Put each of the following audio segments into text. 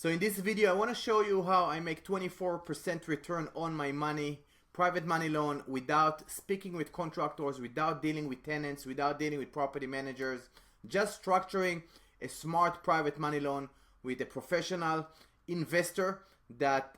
So in this video, I want to show you how I make 24% return on my money, private money loan, without speaking with contractors, without dealing with tenants, without dealing with property managers, just structuring a smart private money loan with a professional investor that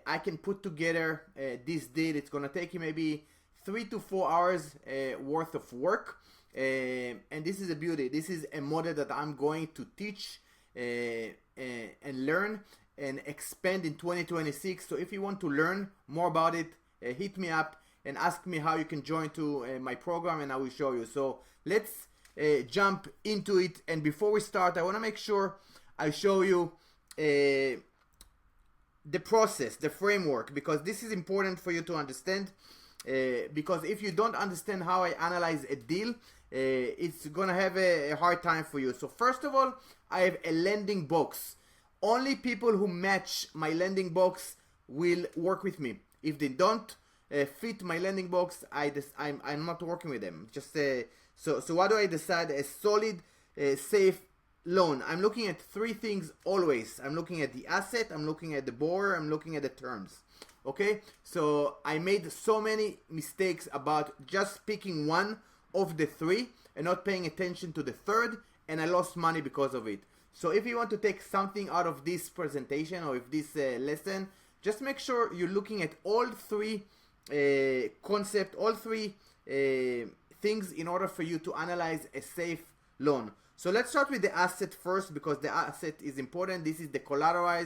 I can put together this deal. It's going to take you maybe 3 to 4 hours worth of work. And this is a beauty. This is a model that I'm going to teach and learn and expand in 2026. So if you want to learn more about it, hit me up and ask me how you can join to my program, and I will show you. So let's jump into it. And before we start, I want to make sure I show you the process, the framework, because this is important for you to understand. Because if you don't understand how I analyze a deal, it's gonna have a hard time for you. So first of all, I have a lending box. Only people who match my lending box will work with me. If they don't fit my lending box, I'm not working with them. Just so what do I decide? A solid, safe loan. I'm looking at three things always. I'm looking at the asset, I'm looking at the borrower, I'm looking at the terms. Okay, so I made so many mistakes about just picking one of the three and not paying attention to the third, and I lost money because of it. So if you want to take something out of this presentation or if this lesson, just make sure you're looking at all three concepts, all three things in order for you to analyze a safe loan. So let's start with the asset first, because the asset is important. This is the collateral.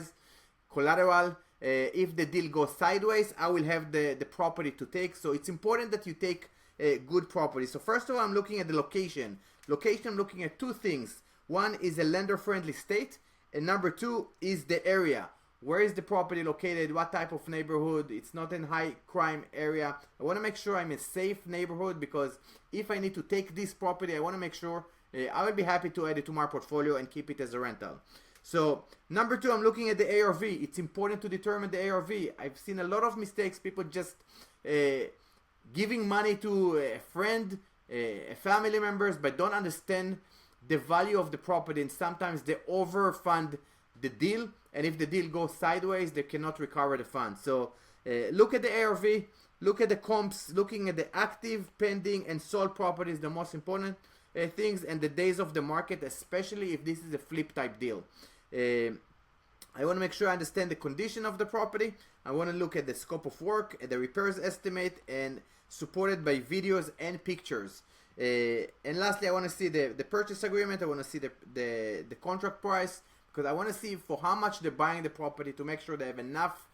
If the deal goes sideways, I will have the property to take. So it's important that you take good property. So first of all, I'm looking at the location. I'm looking at two things. One is a lender-friendly state, and number two is the area. Where is the property located? What type of neighborhood? It's not in high crime area. I want to make sure I'm in a safe neighborhood, because if I need to take this property, I want to make sure I would be happy to add it to my portfolio and keep it as a rental. So number two, I'm looking at the ARV. It's important to determine the ARV. I've seen a lot of mistakes. People just giving money to a friend, a family members, but don't understand the value of the property, and sometimes they overfund the deal, and if the deal goes sideways, they cannot recover the funds. So look at the ARV, look at the comps, looking at the active, pending, and sold properties, the most important things, and the days of the market, especially if this is a flip type deal. I want to make sure I understand the condition of the property. I want to look at the scope of work, at the repairs estimate, and supported by videos and pictures. And lastly, I want to see the purchase agreement. I want to see the contract price, because I want to see for how much they're buying the property, to make sure they have enough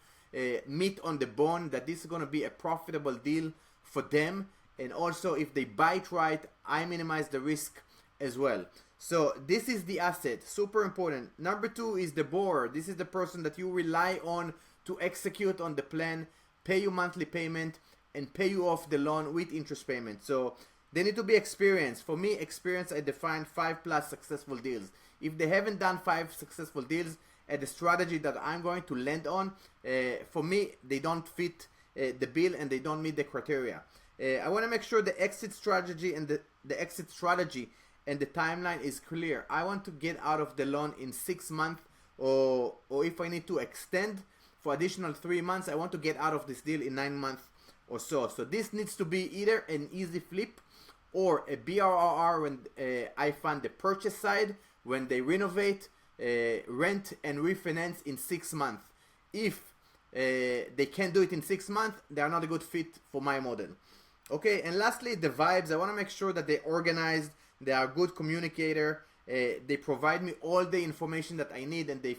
meat on the bone that this is going to be a profitable deal for them. And also, if they buy it right, I minimize the risk as well. So this is the asset, super important. Number two is the borrower. This is the person that you rely on to execute on the plan, pay you monthly payment, and pay you off the loan with interest payment. So they need to be experienced. For me, experience, I define 5+ successful deals. If they haven't done 5 successful deals at the strategy that I'm going to lend on, for me, they don't fit the bill and they don't meet the criteria. I want to make sure the exit strategy and the exit strategy and the timeline is clear. I want to get out of the loan in 6 months, or if I need to extend for additional 3 months, I want to get out of this deal in 9 months or so. So this needs to be either an easy flip or a BRRRR when I fund the purchase side, when they renovate, rent, and refinance in 6 months. If they can't do it in 6 months, they are not a good fit for my model. Okay, and lastly, the vibes. I want to make sure that they're organized, they are a good communicator, they provide me all the information that I need, and they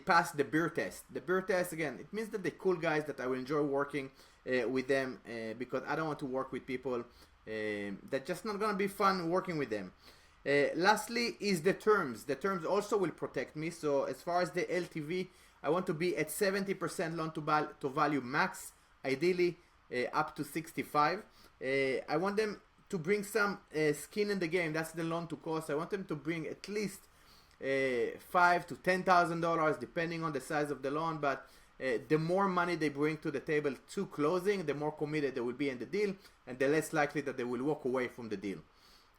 pass the BRRRR test. The BRRRR test, again, it means that they're cool guys that I will enjoy working with them, because I don't want to work with people that just not gonna be fun working with them. Lastly is the terms. The terms also will protect me. So as far as the LTV, I want to be at 70% loan to value max, ideally up to 65. I want them to bring some skin in the game. That's the loan to cost. I want them to bring at least $5,000 to $10,000 depending on the size of the loan, but the more money they bring to the table to closing, the more committed they will be in the deal, and the less likely that they will walk away from the deal.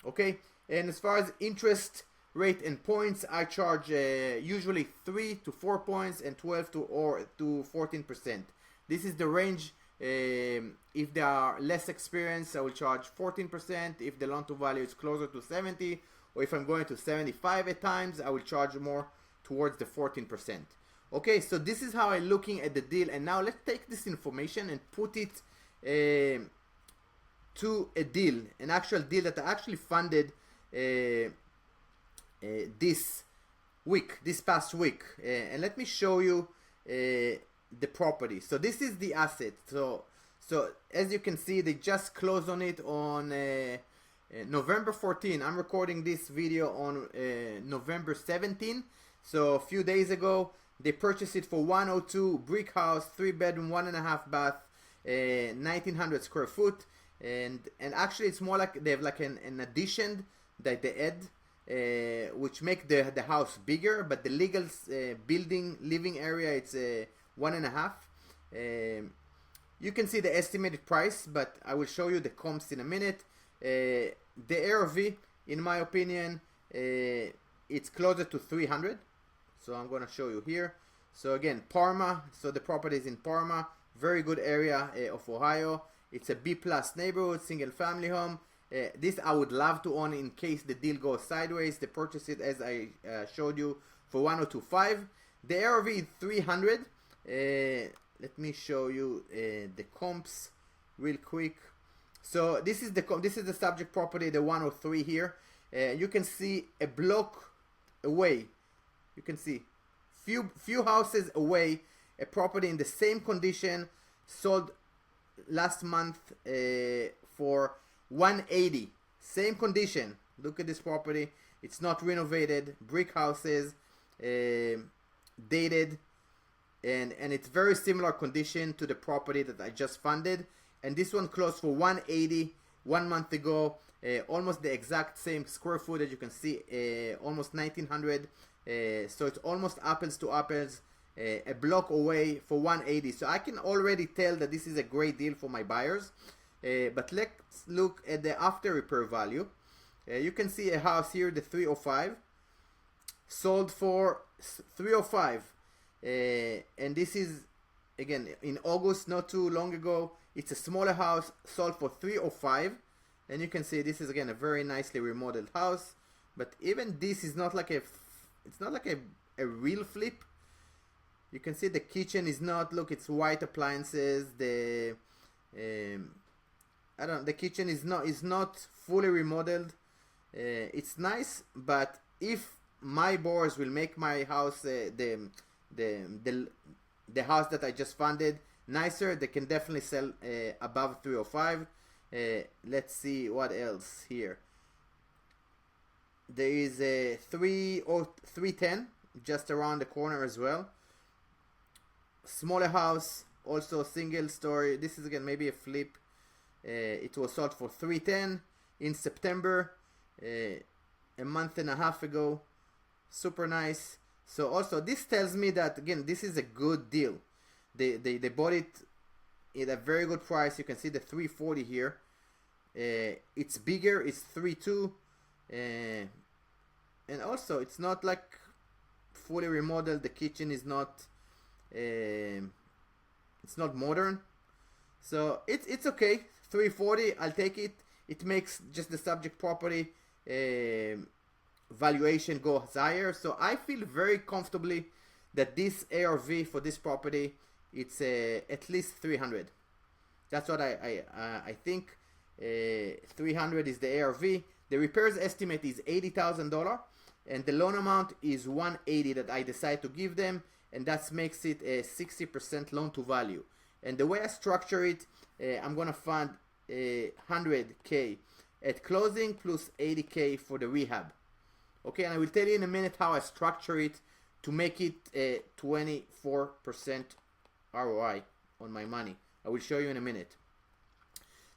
Okay, and as far as interest rate and points, I charge usually 3 to 4 points and 12 to 14%. This is the range. If they are less experienced, I will charge 14%. If the loan to value is closer to 70, or if I'm going to 75 at times, I will charge more towards the 14%. Okay, so this is how I'm looking at the deal, and now let's take this information and put it to a deal, an actual deal that I actually funded this past week, and let me show you the property. So this is the asset. So as you can see, they just closed on it on November 14. I'm recording this video on November 17. So a few days ago, they purchased it for 102, brick house, 3-bedroom, 1.5 bath, 1900 square foot, and actually it's more like they have like an addition that they add, which make the house bigger, but the legal living area, it's 1.5. You can see the estimated price, but I will show you the comps in a minute. The ARV, in my opinion, it's closer to 300. So I'm going to show you here. So again, Parma. So the property is in Parma. Very good area of Ohio. It's a B+ neighborhood, single family home. This I would love to own in case the deal goes sideways. They purchased it, as I showed you, for 102.5. The ARV is 300. Let me show you the comps real quick. So this is the subject property, the 103 here. You can see a block away. You can see few houses away, a property in the same condition, sold last month for 180. Same condition. Look at this property. It's not renovated. Brick houses, dated, and it's very similar condition to the property that I just funded. And this one closed for 180 1 month ago. Almost the exact same square footage. You can see almost 1900. So it's almost apples to apples, a block away for 180. So I can already tell that this is a great deal for my buyers. But let's look at the after repair value. You can see a house here, the 305, sold for 305, and this is again in August, not too long ago. It's a smaller house, sold for 305, and you can see this is again a very nicely remodeled house. But even this is not like a real flip. You can see the kitchen is not, look, it's white appliances. The kitchen is not fully remodeled. It's nice, but if my borrowers will make my house the house that I just funded nicer, they can definitely sell above 305. Let's see what else here. There is a 310 just around the corner as well. Smaller house, also single story. This is again maybe a flip. It was sold for 310 in September, a month and a half ago. Super nice. So also this tells me that again this is a good deal. They bought it at a very good price. You can see the 340 here. It's bigger. It's 32. And also it's not like fully remodeled. The kitchen is not it's not modern, so it's okay. 340, I'll take it. It makes just the subject property valuation go higher. So I feel very comfortably that this ARV for this property, it's at least 300. That's what I think. 300 is the ARV. The repairs estimate is $80,000, and the loan amount is 180 that I decide to give them, and that makes it a 60% loan to value. And the way I structure it, I'm gonna fund 100K at closing plus 80K for the rehab. Okay, and I will tell you in a minute how I structure it to make it a 24% ROI on my money. I will show you in a minute.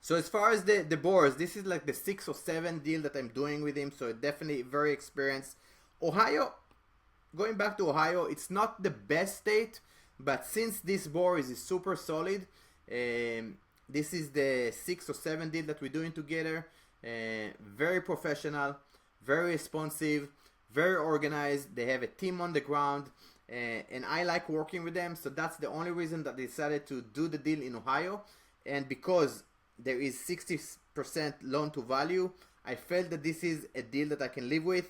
So as far as the borrowers, this is like the 6 or 7 deal that I'm doing with him, so definitely very experienced. Ohio, going back to Ohio, it's not the best state, but since this borrower is super solid, this is the 6 or 7 deal that we're doing together. Very professional, very responsive, very organized. They have a team on the ground, and I like working with them. So that's the only reason that I decided to do the deal in Ohio. And because there is 60% loan to value, I felt that this is a deal that I can live with,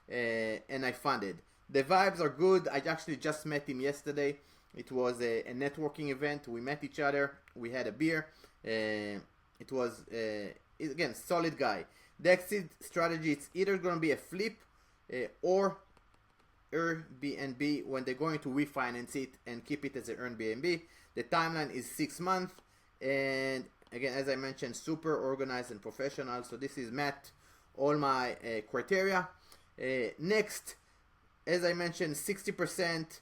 and I funded. The vibes are good. I actually just met him yesterday. It was a networking event. We met each other. We had a beer. It was, again, solid guy. The exit strategy, it's either going to be a flip or Airbnb when they're going to refinance it and keep it as an Airbnb. The timeline is 6 months. And again, as I mentioned, super organized and professional. So this is met all my criteria. Next, as I mentioned, 60%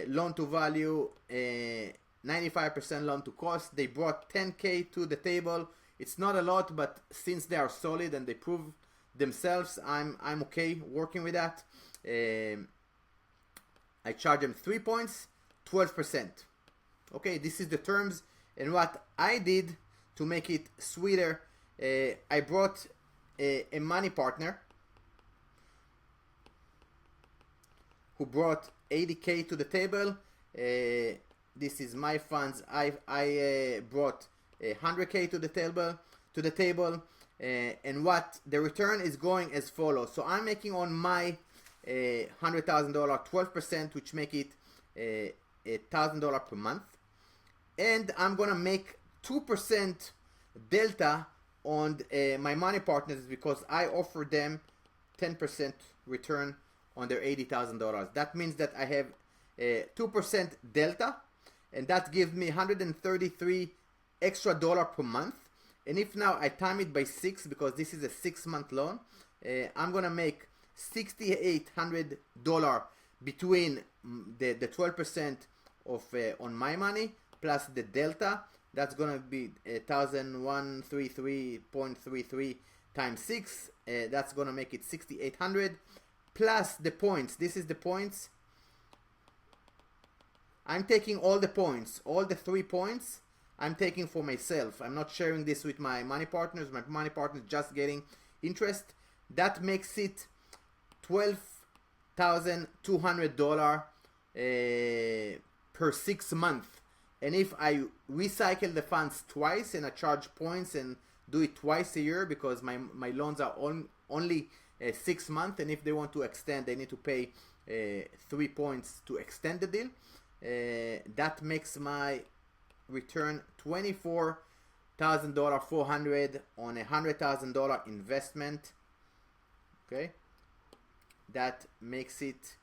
loan to value, 95% loan to cost. They brought $10K to the table. It's not a lot, but since they are solid and they prove themselves, I'm okay working with that. I charge them 3 points, 12%. Okay, this is the terms. And what I did to make it sweeter, I brought a money partner who brought $80K to the table. This is my funds. I brought $100K to the table. And what the return is going as follows. So I'm making on my $100,000 12%, which make it $1,000 per month. And I'm gonna make 2% delta on my money partners because I offer them 10% return on their $80,000. That means that I have 2% delta, and that gives me $133 extra per month. And if now I time it by 6, because this is a 6-month loan, I'm gonna make $6,800 between the 12% of on my money plus the delta. That's gonna be 1,133.33 times 6. That's gonna make it 6,800 plus the points. This is the points. I'm taking all the points, all the 3 points. I'm taking for myself. I'm not sharing this with my money partners. My money partners just getting interest. That makes it $12,200 per 6 months. And if I recycle the funds twice and I charge points and do it twice a year, because my loans are only 6 months, and if they want to extend, they need to pay 3 points to extend the deal. That makes my return $24,400 on a $100,000 investment. Okay, that makes it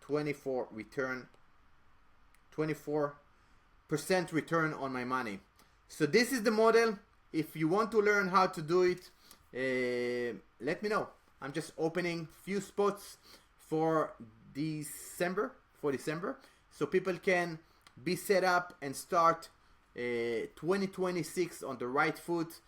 24% return on my money. So this is the model. If you want to learn how to do it, let me know. I'm just opening few spots for December, so people can be set up and start 2026 on the right foot,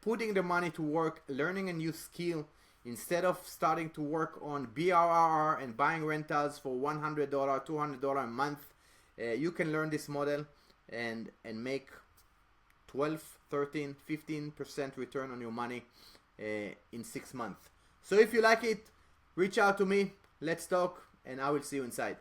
putting the money to work, learning a new skill, instead of starting to work on BRRRR and buying rentals for $100, $200 a month. You can learn this model and make 12, 13, 15% return on your money in 6 months. So if you like it, reach out to me, let's talk, and I will see you inside.